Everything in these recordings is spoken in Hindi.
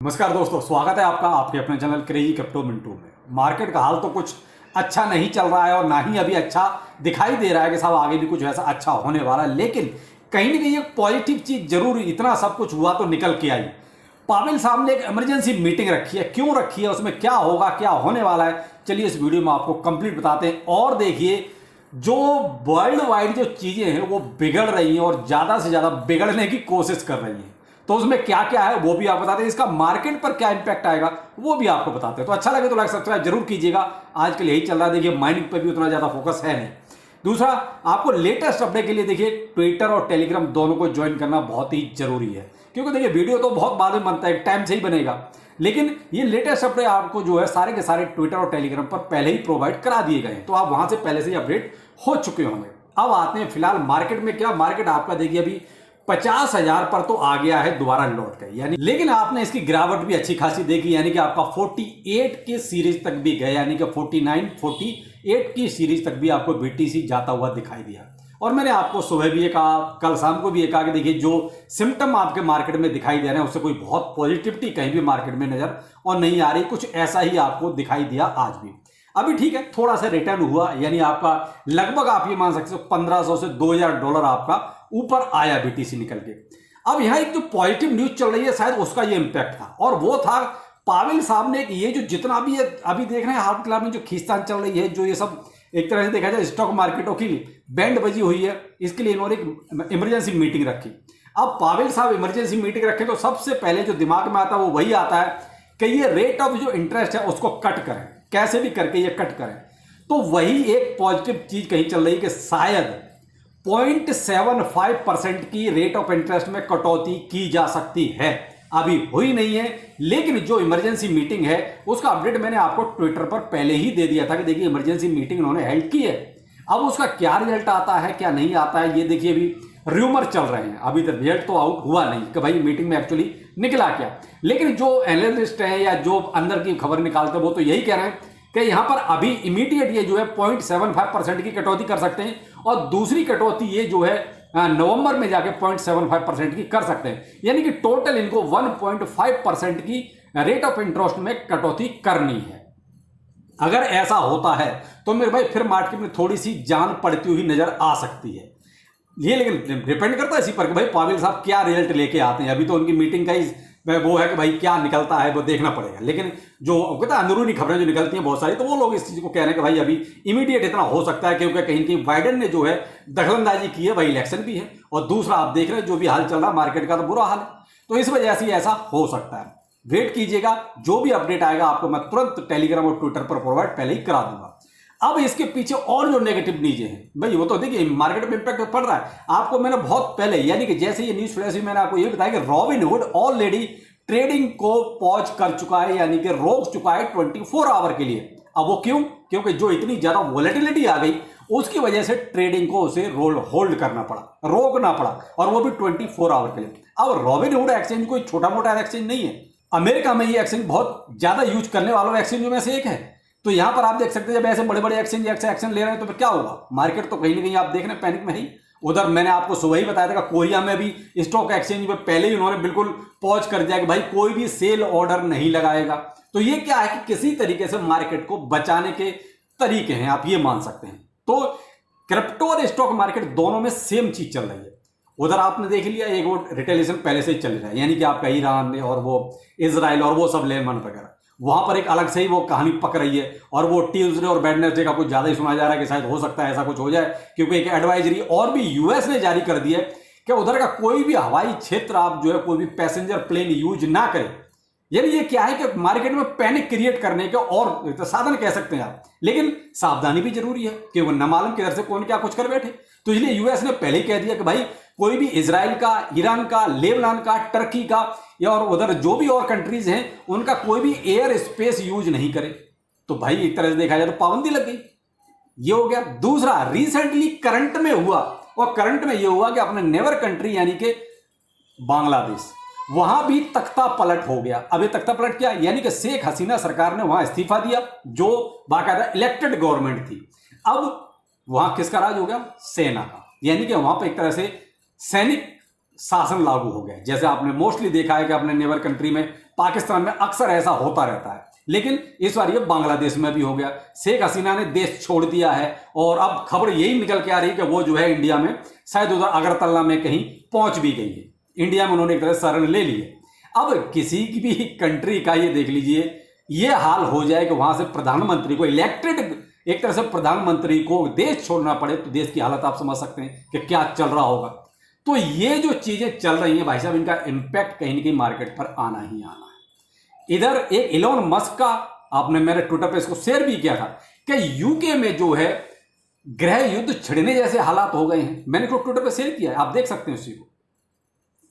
नमस्कार दोस्तों, स्वागत है आपका आपके अपने चैनल क्रेजी क्रिप्टो मिंटू में। मार्केट का हाल तो कुछ अच्छा नहीं चल रहा है और ना ही अभी अच्छा दिखाई दे रहा है कि साहब आगे भी कुछ ऐसा अच्छा होने वाला है, लेकिन कहीं ना कहीं एक पॉजिटिव चीज जरूर, इतना सब कुछ हुआ तो निकल के आई। पावेल साहब ने एक इमरजेंसी मीटिंग रखी है। क्यों रखी है, उसमें क्या होगा, क्या होने वाला है, चलिए इस वीडियो में आपको कंप्लीट बताते हैं। और देखिए, जो वर्ल्ड वाइड जो चीजें हैं वो बिगड़ रही हैं और ज्यादा से ज्यादा बिगड़ने की कोशिश कर रही हैं, तो उसमें क्या क्या है वो भी आप बताते हैं। इसका मार्केट पर क्या इंपैक्ट आएगा वो भी आपको बताते हैं। तो अच्छा लगे तो लाइक सब्सक्राइब जरूर कीजिएगा। आजकल यही चल रहा है। देखिए, माइनिंग पर भी उतना ज्यादा फोकस है नहीं। दूसरा, आपको लेटेस्ट अपडेट के लिए देखिए ट्विटर और टेलीग्राम दोनों को ज्वाइन करना बहुत ही जरूरी है, क्योंकि देखिए वीडियो तो बहुत बाद में बनता है, टाइम से ही बनेगा, लेकिन ये लेटेस्ट अपडेट आपको जो है सारे के सारे ट्विटर और टेलीग्राम पर पहले ही प्रोवाइड करा दिए गए हैं, तो आप वहां से पहले से ही अपडेट हो चुके होंगे। अब आते हैं फिलहाल मार्केट में। क्या मार्केट आपका देखिए अभी 50,000 पर तो आ गया है दोबारा लौट कर, यानी, लेकिन आपने इसकी गिरावट भी अच्छी खासी देखी, यानी कि आपका 48 की सीरीज तक भी गया, यानी कि 49, 48 की सीरीज तक भी आपको बीटीसी जाता हुआ दिखाई दिया। और मैंने आपको सुबह भी ये कहा, कल शाम को भी ये कहा कि देखिए जो सिम्टम आपके मार्केट में दिखाई दे रहे हैं उससे कोई बहुत पॉजिटिविटी कहीं भी मार्केट में नजर और नहीं आ रही। कुछ ऐसा ही आपको दिखाई दिया आज भी। अभी ठीक है, थोड़ा सा रिटर्न हुआ, यानी आपका लगभग आप ये मान सकते हो 1500 से $2,000 आपका ऊपर आया बीटीसी निकल के। अब यहां एक जो पॉजिटिव न्यूज चल रही है, शायद उसका ये इंपैक्ट था, और वो था पावेल साहब ने ये जो जितना भी अभी देख रहे हैं हाल फिलहाल में जो खींचतान चल रही है, जो ये सब एक तरह से देखा जाए स्टॉक मार्केटों की बैंड बजी हुई है, इसके लिए इन्होंने एक इमरजेंसी मीटिंग रखी। अब पावेल साहब इमरजेंसी मीटिंग रखे तो सबसे पहले जो दिमाग में आता है वो वही आता है कि ये रेट ऑफ जो इंटरेस्ट है उसको कट करें, कैसे भी करके ये कट करें। तो वही एक पॉजिटिव चीज कहीं चल रही है कि शायद 0.75% की रेट ऑफ इंटरेस्ट में कटौती की जा सकती है। अभी हुई नहीं है, लेकिन जो इमरजेंसी मीटिंग है उसका अपडेट मैंने आपको ट्विटर पर पहले ही दे दिया था कि देखिए इमरजेंसी मीटिंग उन्होंने हेल्ड की है। अब उसका क्या रिजल्ट आता है क्या नहीं आता है, ये देखिए अभी र्यूमर चल रहे हैं, अभी तक रिजल्ट तो आउट हुआ नहीं कि भाई मीटिंग में एक्चुअली निकला क्या। लेकिन जो एनालिस्ट है या जो अंदर की खबर निकालते हैं वो तो यही कह रहे हैं कि यहां पर अभी इमीडिएट ये जो है 0.75% की कटौती कर सकते हैं, और दूसरी कटौती ये जो है नवंबर में जाके 0.75% की कर सकते हैं, यानी कि टोटल इनको 1.5% की रेट ऑफ इंटरेस्ट में कटौती करनी है। अगर ऐसा होता है तो मेरे भाई फिर मार्केट में थोड़ी सी जान पड़ती हुई नजर आ सकती है। ये लेकिन डिपेंड करता है इसी पर कि भाई पावेल साहब क्या रिजल्ट लेके आते हैं। अभी तो उनकी मीटिंग का ही वो है कि भाई क्या निकलता है वो देखना पड़ेगा, लेकिन जो कहता है अंदरूनी खबरें जो निकलती हैं बहुत सारी, तो वो लोग इस चीज को कह रहे हैं कि भाई अभी इमीडिएट इतना हो सकता है, क्योंकि कहीं कहीं बाइडेन ने जो है दखलंदाजी की है, भाई इलेक्शन भी है, और दूसरा आप देख रहे हैं जो भी हाल चल रहा है मार्केट का तो बुरा हाल है, तो इस वजह से ऐसा हो सकता है। वेट कीजिएगा, जो भी अपडेट आएगा आपको मैं तुरंत टेलीग्राम और ट्विटर पर प्रोवाइड पहले ही करा दूंगा। अब इसके पीछे और जो नेगेटिव न्यूज है भाई, वो तो देखिए मार्केट में इंपैक्ट पड़ रहा है। आपको मैंने बहुत पहले, यानी कि जैसे ये न्यूज फ्लैश हुई, मैंने आपको ये बताया कि रॉबिनहुड ऑलरेडी ट्रेडिंग को पॉज कर चुका है, यानी कि रोक चुका है 24 आवर के लिए। अब वो क्यों? क्योंकि जो इतनी ज्यादा वोलेटिलिटी आ गई उसकी वजह से ट्रेडिंग को उसे होल्ड करना पड़ा, रोकना पड़ा, और वो भी 24 आवर के लिए। अब रॉबिनहुड एक्सचेंज कोई छोटा मोटा एक्सचेंज नहीं है, अमेरिका में ये एक्सचेंज बहुत ज्यादा यूज करने वालों एक्सचेंजों में से एक है। तो यहां पर आप देख सकते हैं जब ऐसे बड़े बड़े एक्सचेंज एक्शन ले रहे हैं तो फिर क्या होगा, मार्केट तो कहीं ना कहीं आप देख रहे हैं पैनिक में ही। उधर मैंने आपको सुबह ही बताया था कि कोरिया में भी स्टॉक एक्सचेंज में पहले ही उन्होंने बिल्कुल पॉज कर दिया कि भाई कोई भी सेल ऑर्डर नहीं लगाएगा। तो ये क्या है कि किसी तरीके से मार्केट को बचाने के तरीके हैं, आप ये मान सकते हैं। तो क्रिप्टो और स्टॉक मार्केट दोनों में सेम चीज चल रही है। उधर आपने देख लिया एक वो रिटेलिएशन पहले से ही चल रहा है, यानी कि आपका ईरान और वो इजराइल और वो सब लेमन वगैरह, वहां पर एक अलग से ही वो कहानी पक रही है। और वो ट्यूसडे और वेडनेसडे का कुछ ज्यादा ही सुना जा रहा है कि शायद हो सकता है ऐसा कुछ हो जाए, क्योंकि एक एडवाइजरी और भी यूएस ने जारी कर दी है कि उधर का कोई भी हवाई क्षेत्र आप जो है कोई भी पैसेंजर प्लेन यूज ना करें। यानी ये क्या है कि मार्केट में पैनिक क्रिएट करने के और साधन कह सकते हैं आप, लेकिन सावधानी भी जरूरी है कि वो न मालूम किधर से कौन क्या कुछ कर बैठे। तो इसलिए यूएस ने पहले ही कह दिया कि भाई कोई भी इजराइल का, ईरान का, लेबनान का, टर्की का या और उधर जो भी और कंट्रीज हैं उनका कोई भी एयर स्पेस यूज नहीं करे। तो भाई एक तरह से देखा जाए तो पाबंदी लग गई, ये हो गया। दूसरा, रिसेंटली करंट में हुआ, और करंट में ये हुआ कि अपने नेबर कंट्री यानी कि बांग्लादेश, वहां भी तख्ता पलट हो गया। अब ये तख्ता पलट क्या, यानी कि शेख हसीना सरकार ने वहां इस्तीफा दिया, जो बाकायदा इलेक्टेड गवर्नमेंट थी। अब वहां किसका राज हो गया? सेना का, यानी कि वहां पर एक तरह से सैनिक शासन लागू हो गया। जैसे आपने मोस्टली देखा है कि अपने नेबर कंट्री में पाकिस्तान में अक्सर ऐसा होता रहता है, लेकिन इस बार ये बांग्लादेश में भी हो गया। शेख हसीना ने देश छोड़ दिया है और अब खबर यही निकल के आ रही है कि वो जो है इंडिया में शायद उधर अगरतला में कहीं पहुंच भी गई है। इंडिया में उन्होंने एक तरह से शरण ले ली है। अब किसी की भी कंट्री का ये देख लीजिए ये हाल हो जाए कि वहां से प्रधानमंत्री को, इलेक्टेड एक तरह से प्रधानमंत्री को देश छोड़ना पड़े, तो देश की हालत आप समझ सकते हैं कि क्या चल रहा होगा। तो ये जो चीजें चल रही हैं भाई साहब, इनका इंपैक्ट कहीं ना कहीं मार्केट पर आना ही आना है। इधर एक इलोन मस्क का आपने मेरे ट्विटर पे इसको शेयर भी किया था कि यूके में जो है गृह युद्ध छिड़ने जैसे हालात हो गए हैं। मैंने इसको ट्विटर पे शेयर किया है, आप देख सकते हैं उसी को।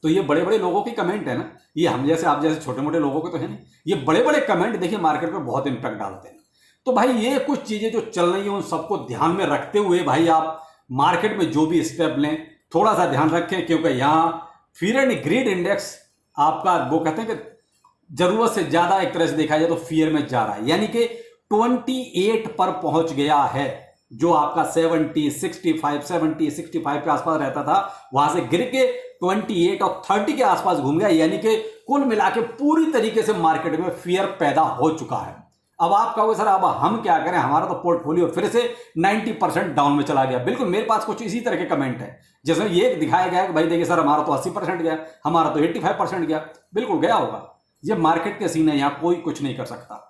तो ये बड़े बड़े लोगों की कमेंट है ना, ये हम जैसे आप जैसे छोटे मोटे लोगों के तो है नहीं, ये बड़े बड़े कमेंट देखिए मार्केट पर बहुत इंपैक्ट डालते हैं। तो भाई ये कुछ चीजें जो चल रही हैं उन सबको ध्यान में रखते हुए भाई आप मार्केट में जो भी स्टेप लें थोड़ा सा ध्यान रखें, क्योंकि यहाँ फियर एंड ग्रीड इंडेक्स आपका वो कहते हैं कि जरूरत से ज्यादा एक तरह से देखा जाए तो फियर में जा रहा है, यानी कि 28 पर पहुंच गया है। जो आपका 70, 65, 70, 65 के आसपास रहता था, वहां से गिर के 28 और 30 के आसपास घूम गया, यानी कि कुल मिला के पूरी तरीके से मार्केट में फियर पैदा हो चुका है। अब आप कहोगे सर अब हम क्या करें, हमारा तो पोर्टफोलियो फिर से 90% डाउन में चला गया। बिल्कुल मेरे पास कुछ इसी तरह के कमेंट है, जिसमें ये दिखाया गया कि भाई देखिए सर हमारा तो 80% गया, हमारा तो 85% गया। बिल्कुल गया होगा, ये मार्केट के सीन है, यहाँ कोई कुछ नहीं कर सकता।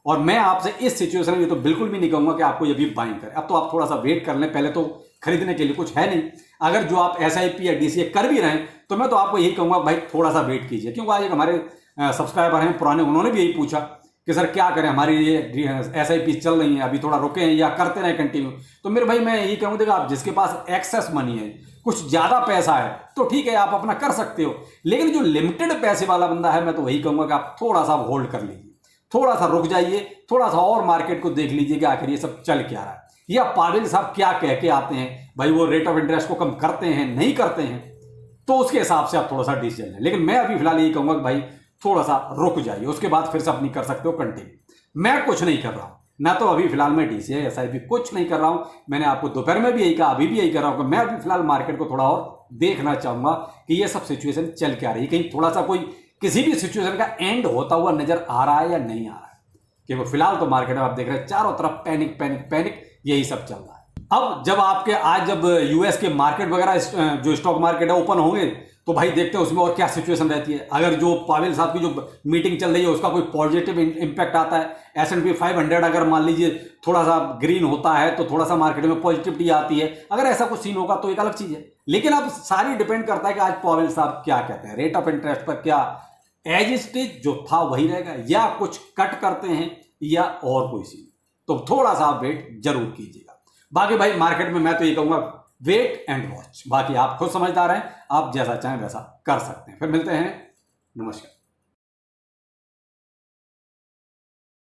और मैं आपसे इस सिचुएशन में ये तो बिल्कुल भी नहीं कहूंगा कि आपको ये भी बाइंग करें। अब तो आप थोड़ा सा वेट कर लें, पहले तो खरीदने के लिए कुछ है नहीं। अगर जो आप SIP या DCA कर भी रहे हैं तो मैं तो आपको यही कहूंगा भाई थोड़ा सा वेट कीजिए, क्योंकि आज एक हमारे सब्सक्राइबर हैं पुराने, उन्होंने भी यही पूछा कि सर क्या करें, हमारी ये SIP चल रही है, अभी थोड़ा रुके हैं या करते रहें कंटिन्यू। तो मेरे भाई मैं यही कहूँगा, आप जिसके पास एक्सेस मनी है, कुछ ज़्यादा पैसा है, तो ठीक है आप अपना कर सकते हो। लेकिन जो लिमिटेड पैसे वाला बंदा है, मैं तो वही कहूँगा कि आप थोड़ा सा होल्ड कर लीजिए, थोड़ा सा रुक जाइए, थोड़ा सा और मार्केट को देख लीजिए कि आखिर ये सब चल क्या रहा है, या पाटिल साहब क्या कह के आते हैं भाई, वो रेट ऑफ इंटरेस्ट को कम करते हैं नहीं करते हैं, तो उसके हिसाब से आप थोड़ा सा डिसीजन लें। लेकिन मैं अभी फिलहाल यही कहूँगा कि भाई थोड़ा सा रुक जाइए, उसके बाद फिर से अपनी कर सकते हो कंटिन्यू। मैं कुछ नहीं कर रहा हूं ना, तो अभी फिलहाल मैं DCA SIP कुछ नहीं कर रहा हूं। मैंने आपको दोपहर में भी यही कहा, अभी भी यही कर रहा हूं कि मैं अभी फिलहाल मार्केट को थोड़ा और देखना चाहूंगा कि ये सब सिचुएशन चल क्या रही है, कहीं थोड़ा सा कोई किसी भी सिचुएशन का एंड होता हुआ नजर आ रहा है या नहीं आ रहा है। क्योंकि फिलहाल तो मार्केट में आप देख रहे हैं चारों तरफ पैनिक पैनिक पैनिक, यही सब चल रहा है। अब जब आपके आज जब US के मार्केट वगैरह जो स्टॉक मार्केट है ओपन होंगे, तो भाई देखते हैं उसमें और क्या सिचुएशन रहती है। अगर जो पावेल साहब की जो मीटिंग चल रही है उसका कोई पॉजिटिव इंपैक्ट आता है, S&P 500 अगर मान लीजिए थोड़ा सा ग्रीन होता है तो थोड़ा सा मार्केट में पॉजिटिविटी आती है। अगर ऐसा कुछ सीन होगा तो एक अलग चीज है। लेकिन अब सारी डिपेंड करता है कि आज पावेल साहब क्या कहते हैं, रेट ऑफ इंटरेस्ट पर क्या एज स्टेज जो था वही रहेगा, या कुछ कट करते हैं, या और कोई सीन। तो थोड़ा सा आप वेट जरूर कीजिएगा। बाकी भाई मार्केट में मैं तो ये कहूंगा वेट एंड वॉच, बाकी आप खुद समझदार हैं, आप जैसा चाहें वैसा कर सकते हैं। फिर मिलते हैं, नमस्कार।